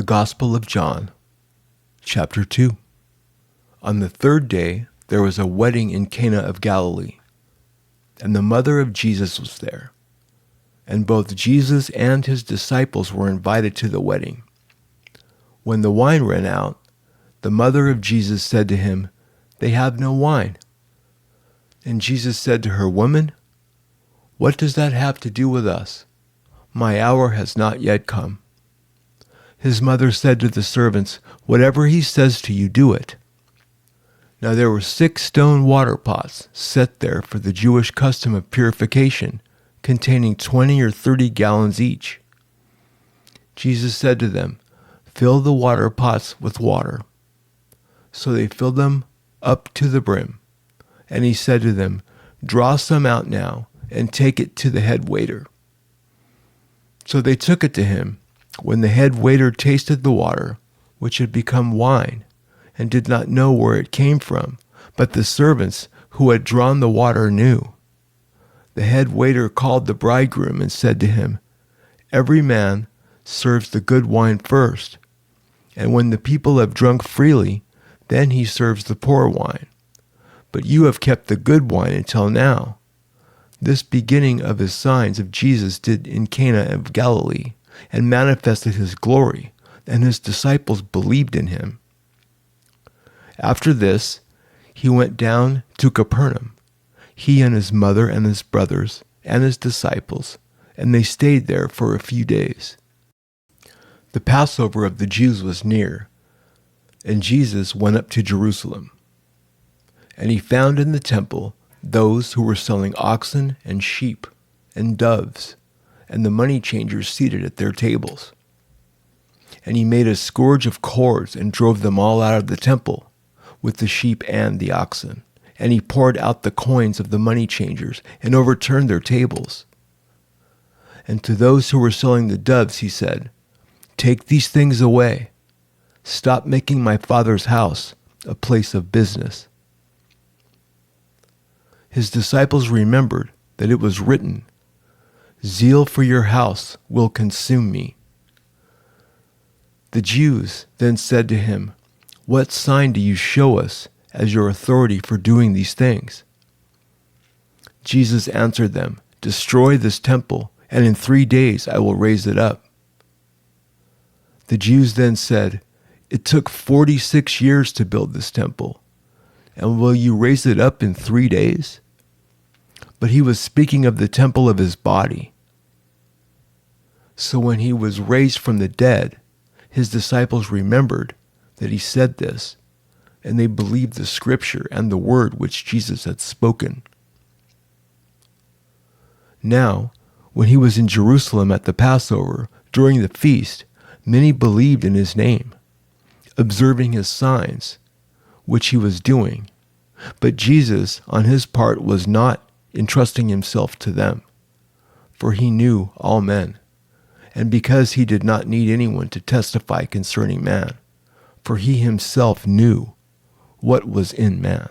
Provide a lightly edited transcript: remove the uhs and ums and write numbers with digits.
The Gospel of John, chapter 2. On the third day there was a wedding in Cana of Galilee, and the mother of Jesus was there. And both Jesus and his disciples were invited to the wedding. When the wine ran out, the mother of Jesus said to him, "They have no wine." And Jesus said to her, "Woman, what does that have to do with us? My hour has not yet come." His mother said to the servants, "Whatever he says to you, do it." Now there were 6 stone water pots set there for the Jewish custom of purification, containing 20 or 30 gallons each. Jesus said to them, "Fill the water pots with water." So they filled them up to the brim. And he said to them, "Draw some out now, and take it to the head waiter." So they took it to him. When the head waiter tasted the water, which had become wine, and did not know where it came from, but the servants who had drawn the water knew, the head waiter called the bridegroom and said to him, "Every man serves the good wine first, and when the people have drunk freely, then he serves the poor wine. But you have kept the good wine until now." This beginning of his signs of Jesus did in Cana of Galilee, and manifested his glory, and his disciples believed in him. After this, he went down to Capernaum, he and his mother and his brothers and his disciples, and they stayed there for a few days. The Passover of the Jews was near, and Jesus went up to Jerusalem. And he found in the temple those who were selling oxen and sheep and doves, and the money changers seated at their tables. And he made a scourge of cords and drove them all out of the temple, with the sheep and the oxen. And he poured out the coins of the money changers and overturned their tables. And to those who were selling the doves he said, "Take these things away. Stop making my Father's house a place of business." His disciples remembered that it was written, "Zeal for your house will consume me." The Jews then said to him, "What sign do you show us as your authority for doing these things?" Jesus answered them, "Destroy this temple, and in 3 days I will raise it up." The Jews then said, "It took 46 years to build this temple, and will you raise it up in 3 days?" But he was speaking of the temple of his body. So when he was raised from the dead, his disciples remembered that he said this, and they believed the scripture and the word which Jesus had spoken. Now, when he was in Jerusalem at the Passover, during the feast, many believed in his name, observing his signs, which he was doing. But Jesus, on his part, was not entrusting himself to them, for he knew all men, and because he did not need anyone to testify concerning man, for he himself knew what was in man.